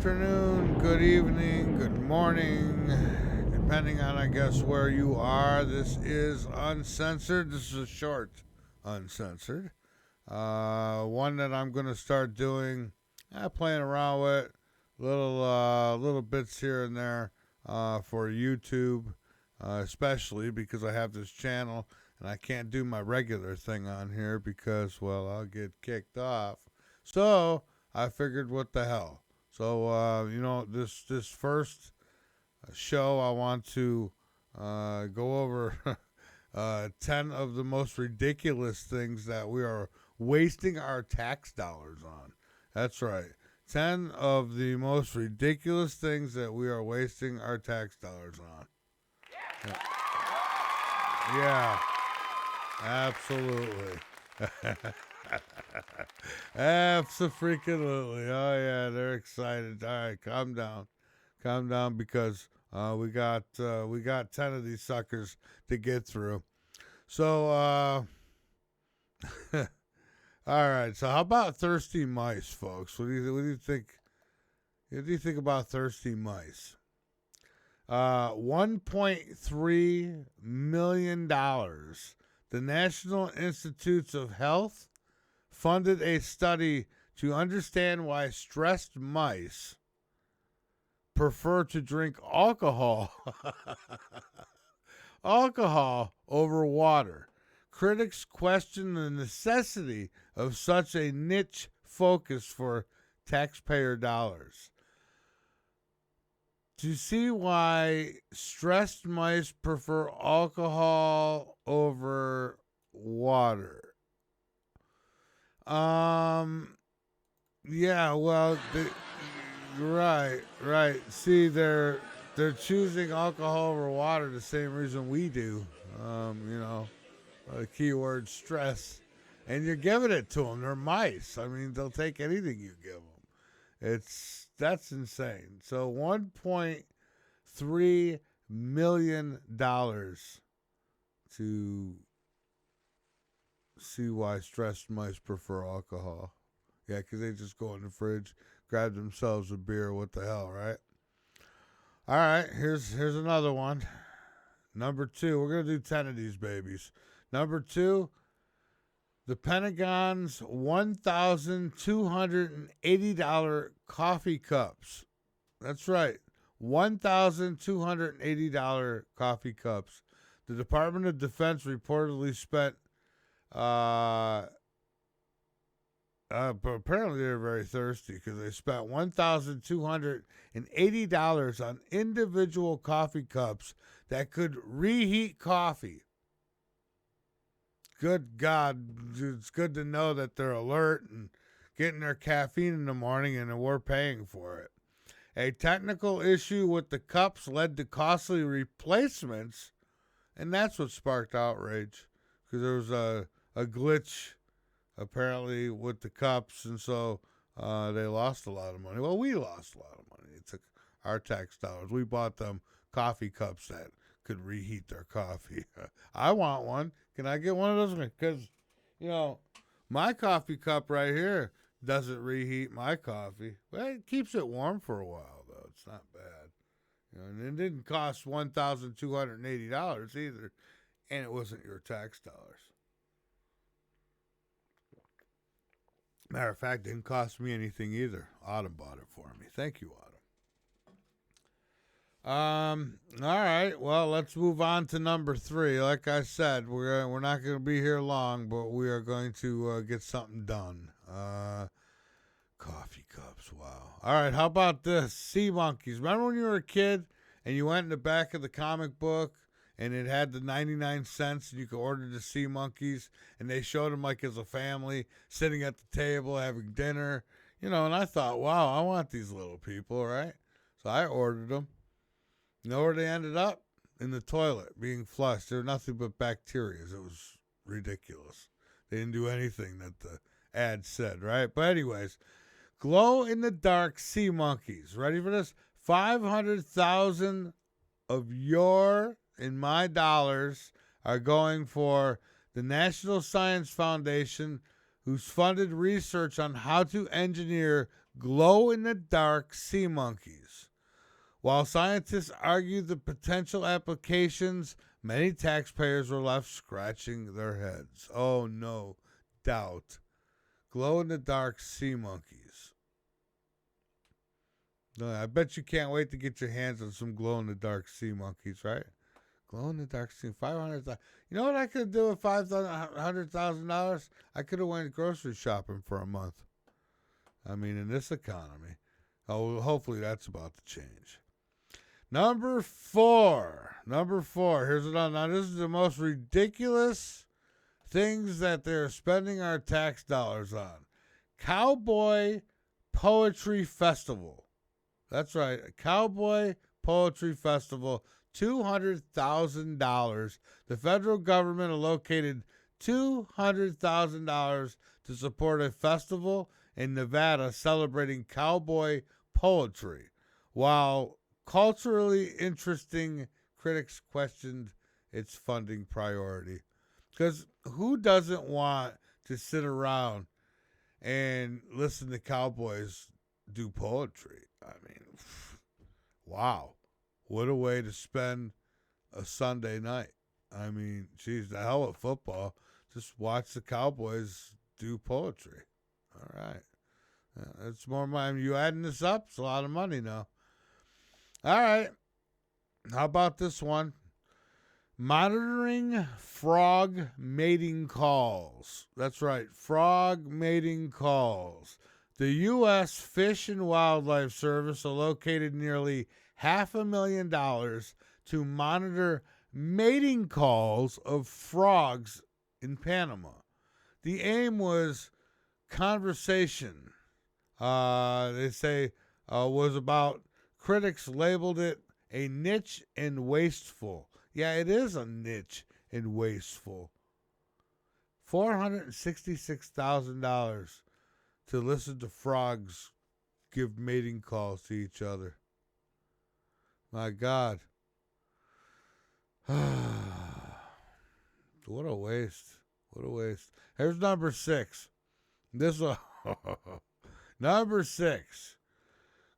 afternoon, good evening, good morning, depending on, I guess, where you are. This is Uncensored. This is a short Uncensored. One that I'm going to start doing, playing around with, little bits here and there for YouTube, especially because I have this channel and I can't do my regular thing on here because, well, I'll get kicked off. So I figured, what the hell? So, this first show, I want to go over 10 of the most ridiculous things that we are wasting our tax dollars on. That's right. 10 of the most ridiculous things that we are wasting our tax dollars on. Yeah, absolutely. Absolutely. Oh yeah, they're excited. All right, calm down, because we got 10 of these suckers to get through. So all right. So how about thirsty mice, folks? What do you think? What do you think about thirsty mice? $1.3 million. The National Institutes of Health funded a study to understand why stressed mice prefer to drink alcohol over water. Critics question the necessity of such a niche focus for taxpayer dollars. To see why stressed mice prefer alcohol over water. Yeah, well, right. See, they're choosing alcohol over water the same reason we do. The keyword stress, and you're giving it to them. They're mice. I mean, they'll take anything you give them. That's insane. So $1.3 million to see why stressed mice prefer alcohol. Yeah, because they just go in the fridge, grab themselves a beer. What the hell, right? All right, here's another one. Number 2. We're going to do 10 of these babies. Number 2, the Pentagon's $1,280 coffee cups. That's right, $1,280 coffee cups. The Department of Defense reportedly spent, but apparently they're very thirsty because they spent $1,280 on individual coffee cups that could reheat coffee. Good God, it's good to know that they're alert and getting their caffeine in the morning, and we're paying for it. A technical issue with the cups led to costly replacements, and that's what sparked outrage, because there was a glitch apparently with the cups, and so they lost a lot of money. Well, we lost a lot of money. It took our tax dollars. We bought them coffee cups that could reheat their coffee. I want one. Can I get one of those? Because, my coffee cup right here doesn't reheat my coffee. Well, it keeps it warm for a while, though. It's not bad. And it didn't cost $1,280 either, and it wasn't your tax dollars. Matter of fact, it didn't cost me anything either. Autumn bought it for me. Thank you, Autumn. All right. Well, let's move on to number 3. Like I said, we're not going to be here long, but we are going to get something done. Coffee cups. Wow. All right. How about this? Sea monkeys. Remember when you were a kid and you went in the back of the comic book and it had the 99 cents and you could order the sea monkeys, and they showed them like as a family sitting at the table having dinner, and I thought, wow, I want these little people, right? So I ordered them. You know where they ended up? In the toilet, being flushed. They were nothing but bacteria. It was ridiculous. They didn't do anything that the ad said, right? But anyways, glow-in-the-dark sea monkeys. Ready for this? 500,000 of your and my dollars are going for the National Science Foundation, who's funded research on how to engineer glow-in-the-dark sea monkeys. While scientists argued the potential applications, many taxpayers were left scratching their heads. Oh, no doubt. Glow-in-the-dark sea monkeys. I bet you can't wait to get your hands on some glow-in-the-dark sea monkeys, right? Glow-in-the-dark sea, $500,000. You know what I could do with $500,000? I could have went grocery shopping for a month. I mean, in this economy. Oh, hopefully that's about to change. Number four. Here's another. Now, this is the most ridiculous things that they're spending our tax dollars on. Cowboy Poetry Festival. That's right. A Cowboy Poetry Festival. $200,000. The federal government allocated $200,000 to support a festival in Nevada celebrating cowboy poetry, while culturally interesting critics questioned its funding priority. Because who doesn't want to sit around and listen to cowboys do poetry? I mean, wow. What a way to spend a Sunday night. I mean, geez, the hell with football. Just watch the Cowboys do poetry. All right. That's more money. You adding this up? It's a lot of money now. All right. How about this one? Monitoring frog mating calls. That's right. Frog mating calls. The U.S. Fish and Wildlife Service allocated nearly $500,000 to monitor mating calls of frogs in Panama. The aim was conversation. They say was about. Critics labeled it a niche and wasteful. Yeah, it is a niche and wasteful. $466,000 to listen to frogs give mating calls to each other. My God. What a waste. What a waste. Here's number 6. This one. Number 6.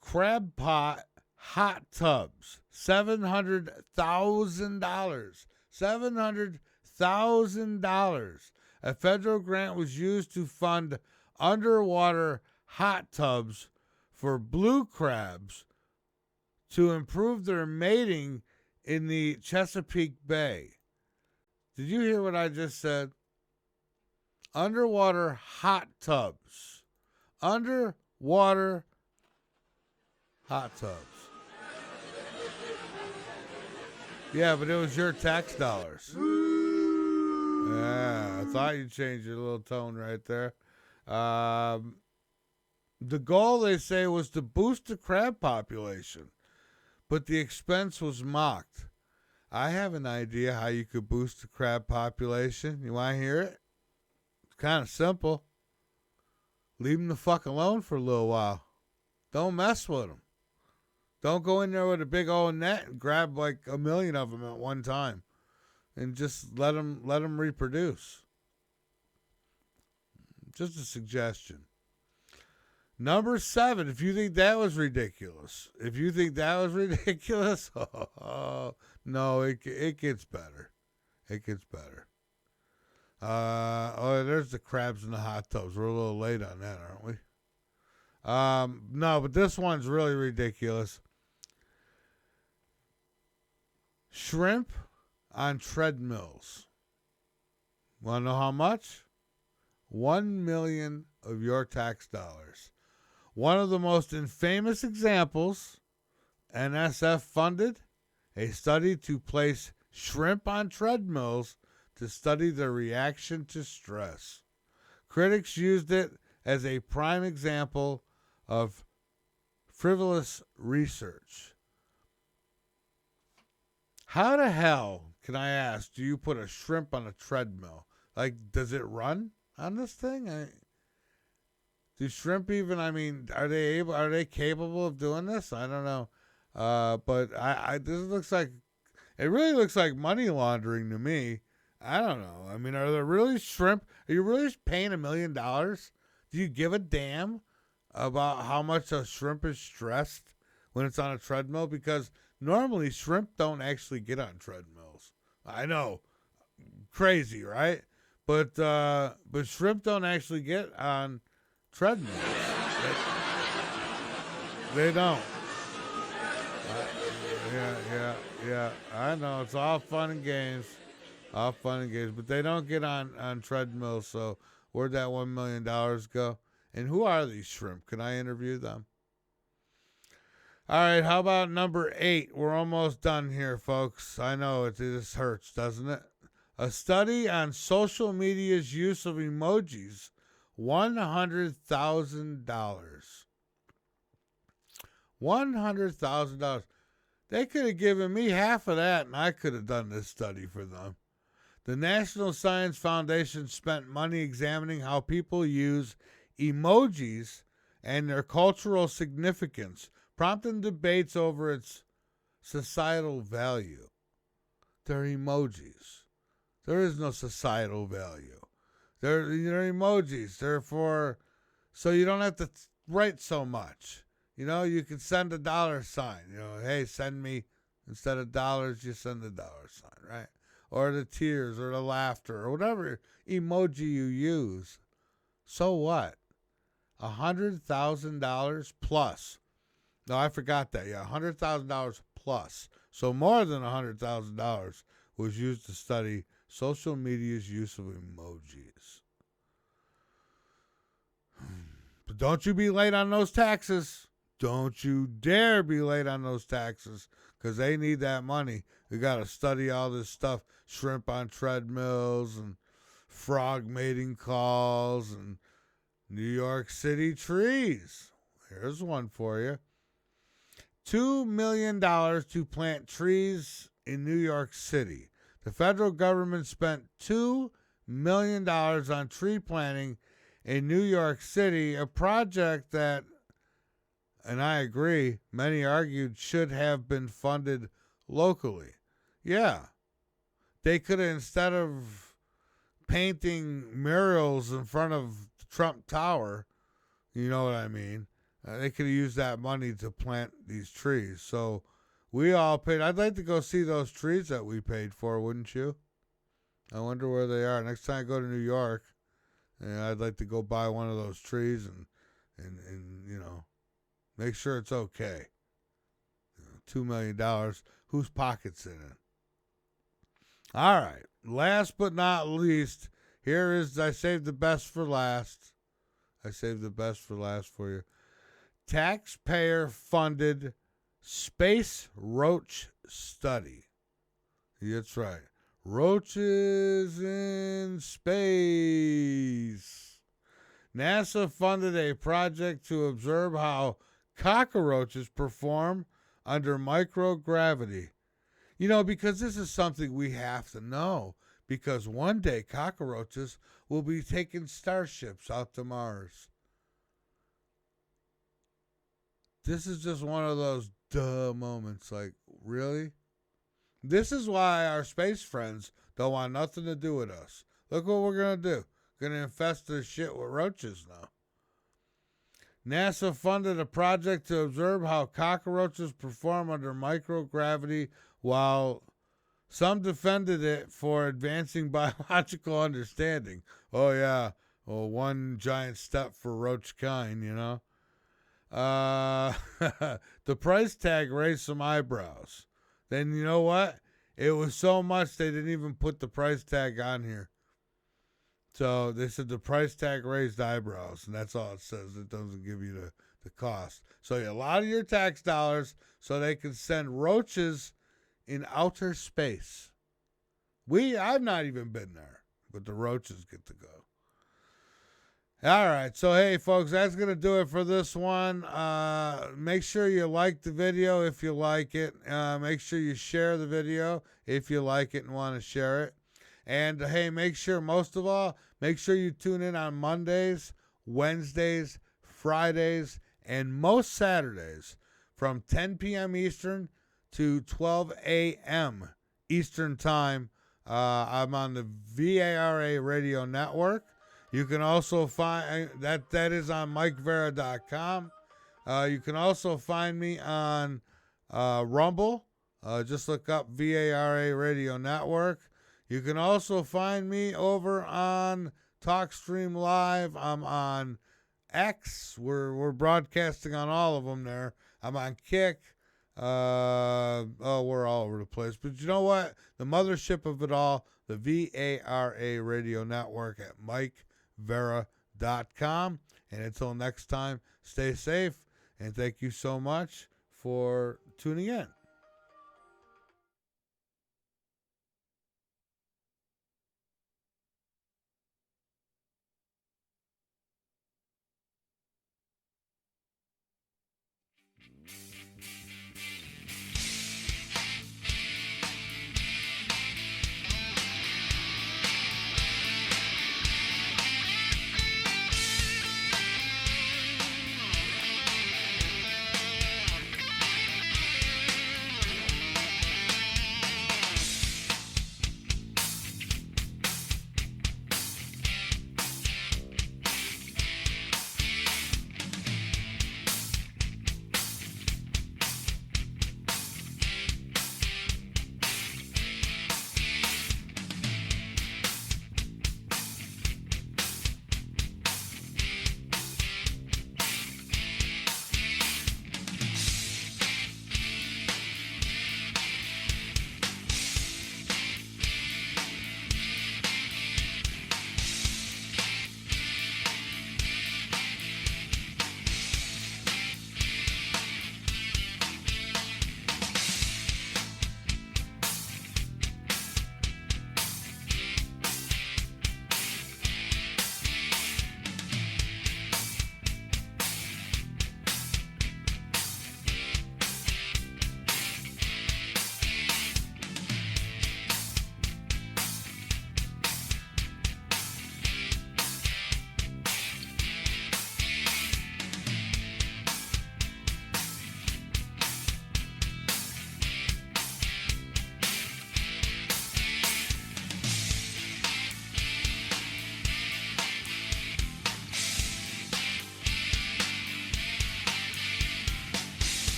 Crab pot hot tubs. $700,000. $700,000. A federal grant was used to fund underwater hot tubs for blue crabs to improve their mating in the Chesapeake Bay. Did you hear what I just said? Underwater hot tubs. Underwater hot tubs. Yeah, but it was your tax dollars. Yeah, I thought you'd change your little tone right there. The goal, they say, was to boost the crab population, but the expense was mocked. I have an idea how you could boost the crab population. You want to hear it? It's kind of simple. Leave them the fuck alone for a little while. Don't mess with them. Don't go in there with a big old net and grab like 1 million of them at one time, and just let them reproduce. Just a suggestion. Number 7, if you think that was ridiculous. No, it gets better. It gets better. There's the crabs in the hot tubs. We're a little late on that, aren't we? No, but this one's really ridiculous. Shrimp on treadmills. Want to know how much? $1 million of your tax dollars. One of the most infamous examples, NSF funded a study to place shrimp on treadmills to study their reaction to stress. Critics used it as a prime example of frivolous research. How the hell, can I ask, do you put a shrimp on a treadmill? Like, does it run on this thing? Do shrimp even, are they capable of doing this? I don't know. But it really looks like money laundering to me. I don't know. Are there really shrimp? Are you really paying $1 million? Do you give a damn about how much a shrimp is stressed when it's on a treadmill? Because normally shrimp don't actually get on treadmills. I know, crazy, right? But shrimp don't actually get on treadmills. They don't. Yeah. I know it's all fun and games, but they don't get on treadmills. So where'd that $1 million go? And who are these shrimp? Can I interview them? All right, how about number 8? We're almost done here, folks. I know it just hurts, doesn't it? A study on social media's use of emojis, $100,000. $100,000. They could have given me half of that, and I could have done this study for them. The National Science Foundation spent money examining how people use emojis and their cultural significance, prompting debates over its societal value. They're emojis. There is no societal value. They're emojis. They're for, so you don't have to write so much. You can send a dollar sign. Hey, send me, instead of dollars, you send a dollar sign, right? Or the tears or the laughter or whatever emoji you use. So what? $100,000 plus. No, I forgot that. Yeah, $100,000 plus. So more than $100,000 was used to study social media's use of emojis. But don't you be late on those taxes. Don't you dare be late on those taxes, because they need that money. We got to study all this stuff. Shrimp on treadmills and frog mating calls and New York City trees. Here's one for you. $2 million to plant trees in New York City. The federal government spent $2 million on tree planting in New York City, a project that, and I agree, many argued should have been funded locally. Yeah. They could have, instead of painting murals in front of the Trump Tower, you know what I mean, they could have used that money to plant these trees. So we all paid. I'd like to go see those trees that we paid for, wouldn't you? I wonder where they are. Next time I go to New York, I'd like to go buy one of those trees and make sure it's okay. $2 million. Whose pocket's in it? All right. Last but not least, here is, I saved the best for last. I saved the best for last for you. Taxpayer-funded space roach study. That's right. Roaches in space. NASA funded a project to observe how cockroaches perform under microgravity. Because this is something we have to know, because one day cockroaches will be taking starships out to Mars. This is just one of those duh moments. Like, really? This is why our space friends don't want nothing to do with us. Look what we're going to do. Going to infest their shit with roaches now. NASA funded a project to observe how cockroaches perform under microgravity, while some defended it for advancing biological understanding. Oh, yeah. Well, one giant step for roach kind, The price tag raised some eyebrows. Then you know what? It was so much they didn't even put the price tag on here. So they said the price tag raised eyebrows, and that's all it says. It doesn't give you the cost. So a lot of your tax dollars so they can send roaches in outer space. I've not even been there, but the roaches get to go. All right, so hey, folks, that's going to do it for this one. Make sure you like the video if you like it. Make sure you share the video if you like it and want to share it. And, hey, most of all, make sure you tune in on Mondays, Wednesdays, Fridays, and most Saturdays from 10 p.m. Eastern to 12 a.m. Eastern Time. I'm on the VARA Radio Network. You can also find that is on MikeVara.com. You can also find me on Rumble. Just look up VARA Radio Network. You can also find me over on TalkStream Live. I'm on X. We're broadcasting on all of them there. I'm on Kick. We're all over the place. But you know what? The mothership of it all, the VARA Radio Network at MikeVara.com. And until next time, stay safe. And thank you so much for tuning in.